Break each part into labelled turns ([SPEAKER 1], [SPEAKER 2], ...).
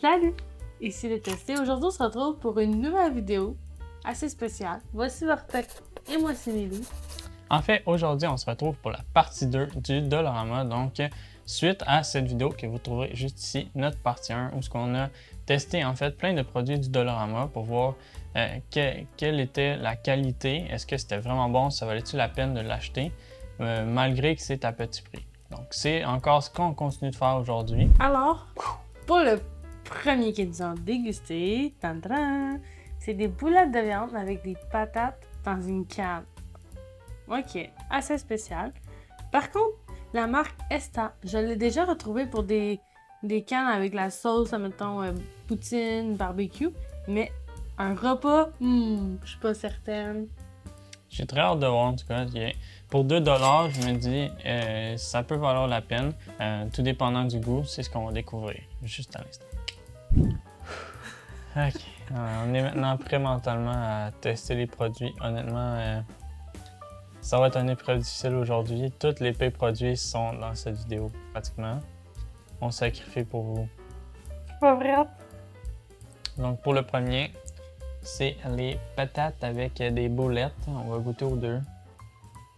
[SPEAKER 1] Salut! Ici le Testé. Aujourd'hui, on se retrouve pour une nouvelle vidéo assez spéciale. Voici Vortex et moi, c'est Nelly.
[SPEAKER 2] En fait, aujourd'hui, on se retrouve pour la partie 2 du Dollarama. Donc, suite à cette vidéo que vous trouverez juste ici, notre partie 1, où ce qu'on a testé en fait plein de produits du Dollarama pour voir quelle était la qualité, est-ce que c'était vraiment bon, ça valait-il la peine de l'acheter, malgré que c'est à petit prix. Donc, c'est encore ce qu'on continue de faire aujourd'hui.
[SPEAKER 1] Alors, pour le premier qu'ils ont dégusté, c'est des boulettes de viande avec des patates dans une canne. Ok, assez spécial. Par contre, la marque Esta, je l'ai déjà retrouvée pour des cannes avec la sauce, admettons, poutine, barbecue, mais un repas, je suis pas certaine.
[SPEAKER 2] J'ai très hâte de voir en tout cas. Pour 2 $, je me dis ça peut valoir la peine. Tout dépendant du goût, c'est ce qu'on va découvrir juste à l'instant. Ok, on est maintenant prêt mentalement à tester les produits. Honnêtement, ça va être une épreuve difficile aujourd'hui. Tous les pires produits sont dans cette vidéo pratiquement. On sacrifie pour vous.
[SPEAKER 1] Pas vrai?
[SPEAKER 2] Donc pour le premier, c'est les patates avec des boulettes. On va goûter aux deux.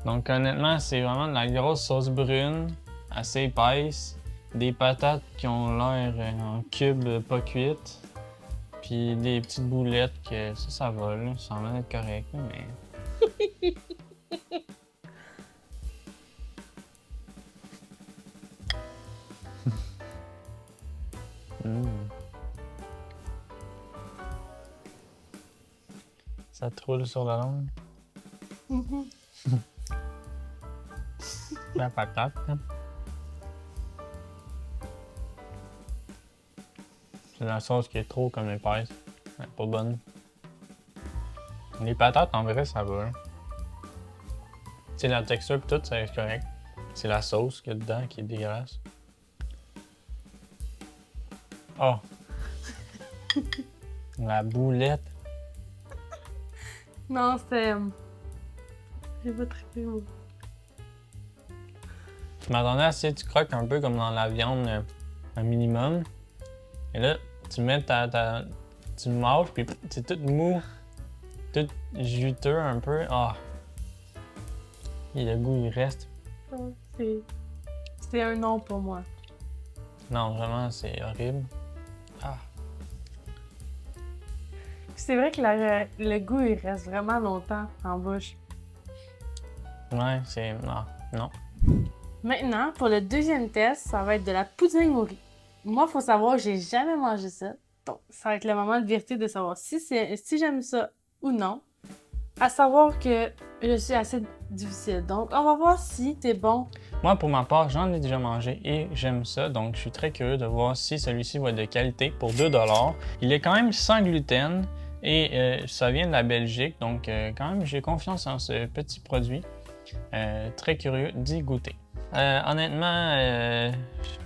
[SPEAKER 2] Donc honnêtement, c'est vraiment de la grosse sauce brune, assez épaisse. Des patates qui ont l'air en cubes pas cuites. Puis des petites boulettes que ça va, là. Ça semble être correct, là, mais... Ça troule sur la langue. La patate, là. C'est la sauce qui est trop comme épaisse. Elle est pas bonne. Les patates, en vrai, ça va. Tu sais, la texture et tout, ça reste correct. C'est la sauce qu'il y a dedans qui est dégueulasse. Oh! La boulette.
[SPEAKER 1] Non, c'est... J'ai pas trippé, moi.
[SPEAKER 2] Je m'attendais à ce que tu croques un peu comme dans la viande, un minimum. Et là, tu mets tu mâches, puis c'est tout mou, tout juteux un peu. Ah! Et le goût, il reste.
[SPEAKER 1] C'est un non pour moi.
[SPEAKER 2] Non, vraiment, c'est horrible. Ah!
[SPEAKER 1] C'est vrai que le goût, il reste vraiment longtemps en bouche.
[SPEAKER 2] Ouais, c'est... Non, non.
[SPEAKER 1] Maintenant, pour le deuxième test, ça va être de la poutine au riz. Moi, il faut savoir que j'ai jamais mangé ça. Donc, ça va être le moment de vérité de savoir si j'aime ça ou non. À savoir que je suis assez difficile. Donc, on va voir si c'est bon.
[SPEAKER 2] Moi, pour ma part, j'en ai déjà mangé et j'aime ça. Donc, je suis très curieux de voir si celui-ci va être de qualité pour 2 $. Il est quand même sans gluten et ça vient de la Belgique. Donc, quand même, j'ai confiance en ce petit produit. Très curieux d'y goûter. Honnêtement,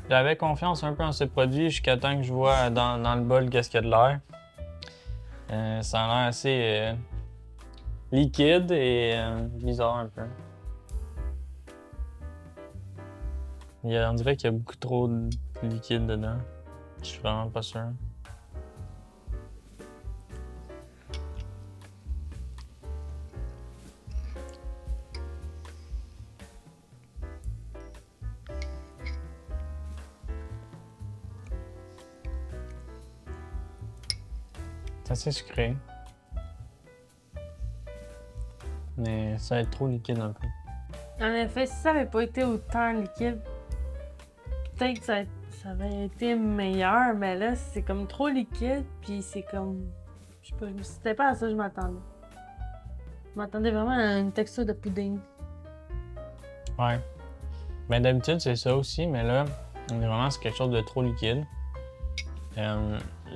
[SPEAKER 2] j'avais confiance un peu en ce produit jusqu'à temps que je vois dans le bol qu'est-ce qu'il y a de l'air. Ça a l'air assez liquide et bizarre un peu. On dirait qu'il y a beaucoup trop de liquide dedans. Je suis vraiment pas sûr. C'est assez sucré. Mais ça va être trop liquide un peu.
[SPEAKER 1] En effet, si ça avait pas été autant liquide, peut-être que ça avait été meilleur, mais là, c'est comme trop liquide, puis c'est comme... Je sais pas, c'était pas à ça que je m'attendais. Je m'attendais vraiment à une texture de pudding.
[SPEAKER 2] Ouais. Ben d'habitude, c'est ça aussi, mais là, on est vraiment sur quelque chose de trop liquide.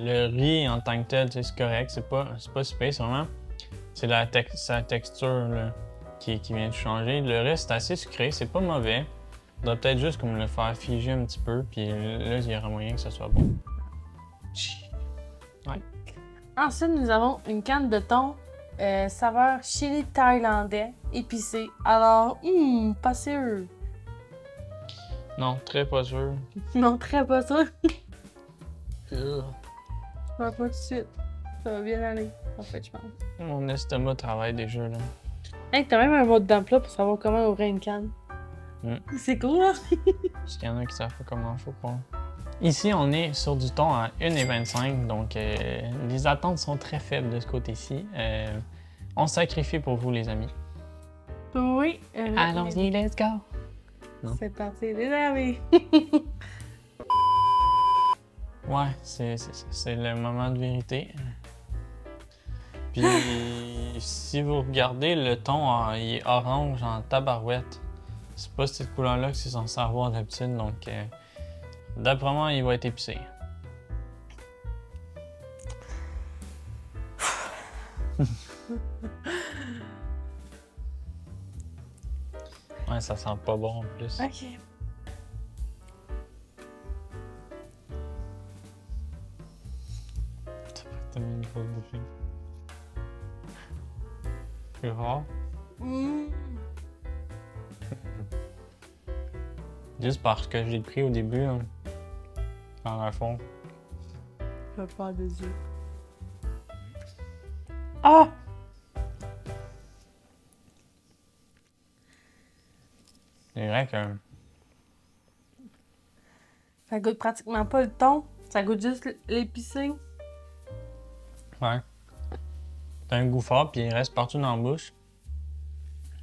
[SPEAKER 2] Le riz en tant que tel, c'est correct, c'est pas super, c'est vraiment... C'est sa texture là, qui vient de changer. Le reste, c'est assez sucré, c'est pas mauvais. On doit peut-être juste comme le faire figer un petit peu, puis là, il y aura moyen que ça soit bon. Ouais.
[SPEAKER 1] Ensuite, nous avons une canne de thon saveur chili thaïlandais épicé. Alors, pas sûr.
[SPEAKER 2] Non, très pas sûr.
[SPEAKER 1] Non, très pas sûr. Pas tout de suite. Ça va bien aller, en fait, je pense.
[SPEAKER 2] Mon estomac travaille déjà, là.
[SPEAKER 1] Hey, t'as même un mode d'emploi pour savoir comment ouvrir une canne. C'est cool, hein?
[SPEAKER 2] Parce qu'il y en a qui savent pas comment il faut pas. Ici, on est sur du thon à 1,25, donc les attentes sont très faibles de ce côté-ci. On se sacrifie pour vous, les amis.
[SPEAKER 1] Oui.
[SPEAKER 2] Allons-y, let's go! Non.
[SPEAKER 1] C'est parti, les amis.
[SPEAKER 2] Ouais, c'est le moment de vérité. Puis, si vous regardez, le thon, il est orange en tabarouette. C'est pas cette couleur-là que c'est censé avoir d'habitude, donc d'après moi, il va être épicé. Ouais, ça sent pas bon en plus.
[SPEAKER 1] Ok.
[SPEAKER 2] T'as mis une grosse bouchée. C'est rare. Juste parce que je l'ai pris au début, hein, dans le fond.
[SPEAKER 1] Je vais faire des yeux. Ah!
[SPEAKER 2] C'est vrai que
[SPEAKER 1] Ça goûte pratiquement pas le thon. Ça goûte juste l'épicé.
[SPEAKER 2] ouais. T'as un goût fort, puis il reste partout dans la bouche.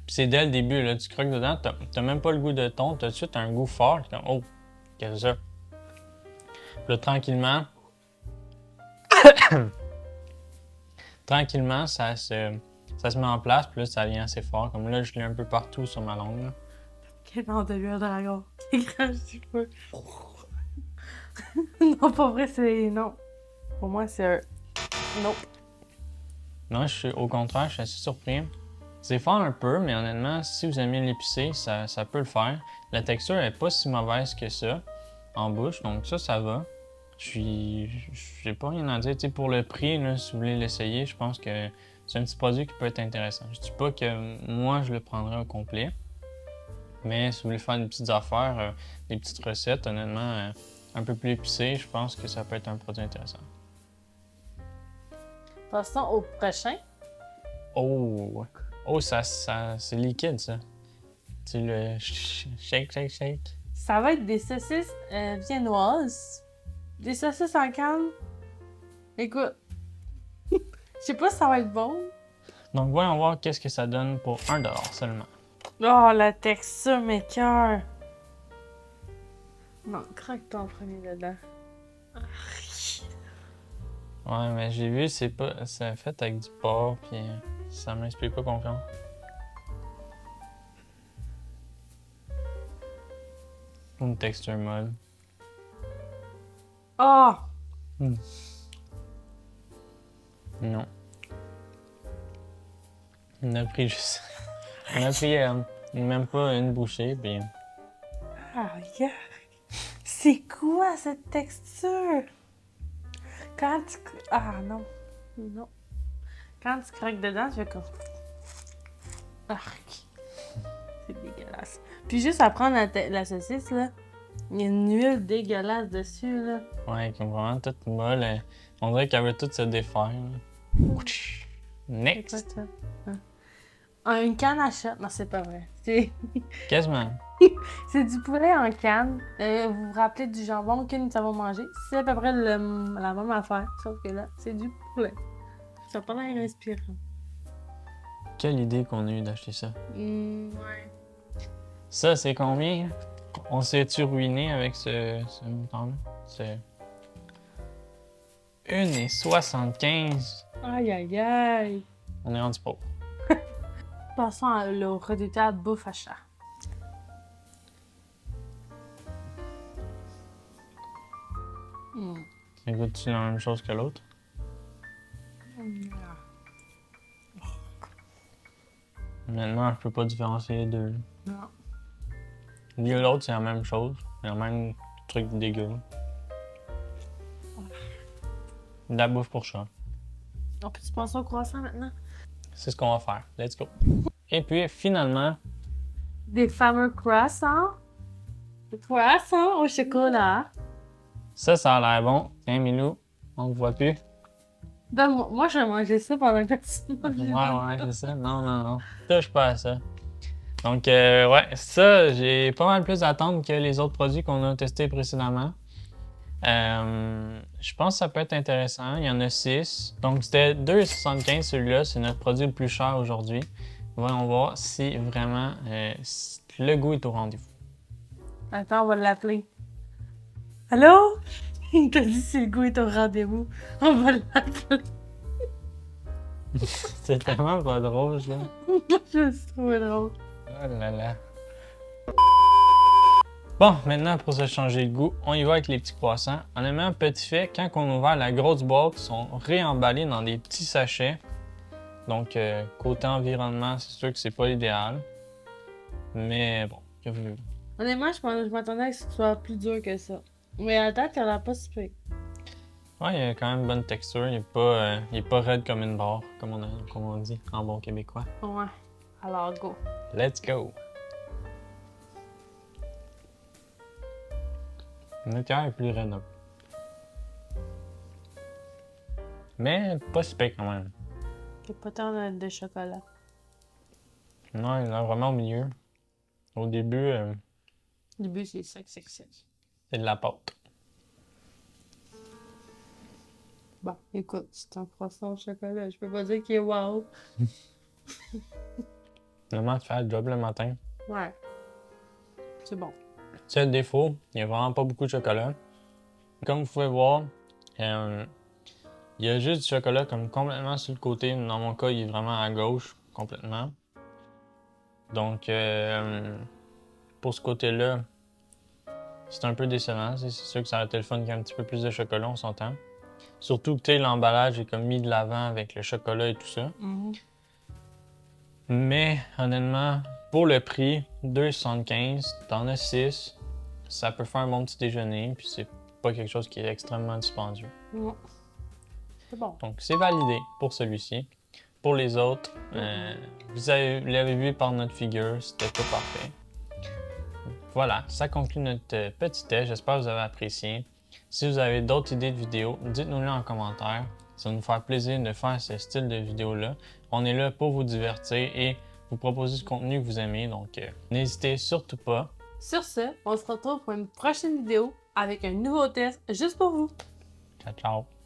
[SPEAKER 2] Puis c'est dès le début, là, tu croques dedans, t'as même pas le goût de thon, t'as tout de suite un goût fort, comme oh, qu'est-ce que c'est ça? Puis là, tranquillement, tranquillement, ça se met en place, puis là, ça vient assez fort. Comme là, je l'ai un peu partout sur ma langue. Là.
[SPEAKER 1] Quel nom de un dragon. Qui crache du feu. Non, pas vrai, c'est. Non. Pour moi, c'est un. Non.
[SPEAKER 2] Non, au contraire, je suis assez surpris. C'est fort un peu, mais honnêtement, si vous aimez l'épicé, ça peut le faire. La texture est pas si mauvaise que ça en bouche, donc ça va. J'ai pas rien à dire. T'sais, pour le prix, là, si vous voulez l'essayer, je pense que c'est un petit produit qui peut être intéressant. Je dis pas que moi, je le prendrais au complet, mais si vous voulez faire des petites affaires, des petites recettes, honnêtement, un peu plus épicées, je pense que ça peut être un produit intéressant.
[SPEAKER 1] Passons au prochain.
[SPEAKER 2] Oh! Oh, c'est liquide, ça. Tu le shake, shake, shake.
[SPEAKER 1] Ça va être des saucisses viennoises. Des saucisses en canne. Écoute. Je sais pas si ça va être bon.
[SPEAKER 2] Donc, voyons voir qu'est-ce que ça donne pour 1$ seulement.
[SPEAKER 1] Oh, la texture m'écoeure. Non, craque-toi en premier dedans.
[SPEAKER 2] Ouais, mais j'ai vu, c'est fait avec du porc, puis ça m'inspire pas confiance. Une texture molle.
[SPEAKER 1] Oh!
[SPEAKER 2] Non. On a pris juste. On a pris même pas une bouchée, puis.
[SPEAKER 1] Ah, yeah. C'est quoi cette texture? Quand tu. Ah, non. Non. Quand tu craques dedans, tu fais comme. Arc. C'est dégueulasse. Puis juste à prendre la saucisse, là, il y a une huile dégueulasse dessus, là.
[SPEAKER 2] Ouais, comme vraiment toute molle. On dirait qu'elle veut tout se défaire. Là. Next!
[SPEAKER 1] C'est quoi ça? Ah, une canne à shot. Non, c'est pas vrai.
[SPEAKER 2] Quasiment.
[SPEAKER 1] C'est du poulet en canne. Vous vous rappelez du jambon que nous avons mangé? C'est à peu près la même affaire, sauf que là, c'est du poulet. Ça n'a pas l'air inspirant.
[SPEAKER 2] Quelle idée qu'on a eu d'acheter ça.
[SPEAKER 1] Ouais.
[SPEAKER 2] Ça, c'est combien? On s'est-tu ruiné avec ce montant-là? C'est 1,75.
[SPEAKER 1] Aïe, aïe, aïe.
[SPEAKER 2] On est rendu pauvre.
[SPEAKER 1] Passons à le redoutable bouffe à chat.
[SPEAKER 2] Ça goûte-tu la même chose que l'autre? Honnêtement, je peux pas différencier les deux.
[SPEAKER 1] Non.
[SPEAKER 2] L'autre, c'est la même chose. C'est le même truc dégueu. De la bouffe pour chat.
[SPEAKER 1] On peut-tu passer au croissant maintenant?
[SPEAKER 2] C'est ce qu'on va faire. Let's go. Et puis, finalement...
[SPEAKER 1] Des fameux croissants. Des croissants au chocolat.
[SPEAKER 2] Ça a l'air bon. Tiens, Milou, on ne voit plus.
[SPEAKER 1] Moi, je vais manger ça pendant que tu manges.
[SPEAKER 2] Ouais, c'est ça. Non, non, non. Touche pas à ça. Donc, ouais, ça, j'ai pas mal plus d'attentes que les autres produits qu'on a testés précédemment. Je pense que ça peut être intéressant. Il y en a 6. Donc, c'était 2,75 celui-là. C'est notre produit le plus cher aujourd'hui. Voyons voir si vraiment le goût est au rendez-vous.
[SPEAKER 1] Attends, on va l'appeler. Allô? Il t'a dit si le goût est au rendez-vous. On va l'appeler.
[SPEAKER 2] C'est tellement pas drôle, ça.
[SPEAKER 1] Je me suis trouvé drôle.
[SPEAKER 2] Oh là là. Bon, maintenant, pour se changer le goût, on y va avec les petits croissants. Honnêtement, petit fait, quand on a ouvert la grosse boîte, ils sont réemballés dans des petits sachets. Donc, côté environnement, c'est sûr que c'est pas l'idéal. Mais bon, que voulez-vous?
[SPEAKER 1] Honnêtement, je m'attendais à ce que ce soit plus dur que ça. Mais à date, elle a pas si pire.
[SPEAKER 2] Ouais, il a quand même une bonne texture. Il est pas raide comme une barre, comme on dit en bon québécois.
[SPEAKER 1] Ouais. Alors, go.
[SPEAKER 2] Let's go! L'intérieur est plus raide un peu. Mais pas si pire quand même.
[SPEAKER 1] Il pas tant de chocolat.
[SPEAKER 2] Non, il est vraiment au milieu. Au début,
[SPEAKER 1] Au début, c'est sec.
[SPEAKER 2] c'est de la pâte.
[SPEAKER 1] Bon, écoute, c'est un croissant au chocolat. Je peux pas dire qu'il est wow.
[SPEAKER 2] Finalement, tu fais le job le matin.
[SPEAKER 1] Ouais. C'est bon.
[SPEAKER 2] Seul défaut, il n'y a vraiment pas beaucoup de chocolat. Comme vous pouvez voir, il y a juste du chocolat comme complètement sur le côté. Dans mon cas, il est vraiment à gauche, complètement. Donc, pour ce côté-là, c'est un peu décevant. C'est sûr que ça aurait été le fun qu'il y ait un petit peu plus de chocolat, on s'entend. Surtout que l'emballage est comme mis de l'avant avec le chocolat et tout ça. Mais honnêtement, pour le prix, 2,75, t'en as 6. Ça peut faire un bon petit déjeuner, puis c'est pas quelque chose qui est extrêmement dispendieux.
[SPEAKER 1] Ouais. C'est bon.
[SPEAKER 2] Donc c'est validé pour celui-ci. Pour les autres, vous l'avez vu par notre figure, c'était pas parfait. Voilà, ça conclut notre petit test. J'espère que vous avez apprécié. Si vous avez d'autres idées de vidéos, dites-nous-les en commentaire. Ça va nous faire plaisir de faire ce style de vidéo-là. On est là pour vous divertir et vous proposer du contenu que vous aimez, donc n'hésitez surtout pas.
[SPEAKER 1] Sur ce, on se retrouve pour une prochaine vidéo avec un nouveau test juste pour vous.
[SPEAKER 2] Ciao, ciao!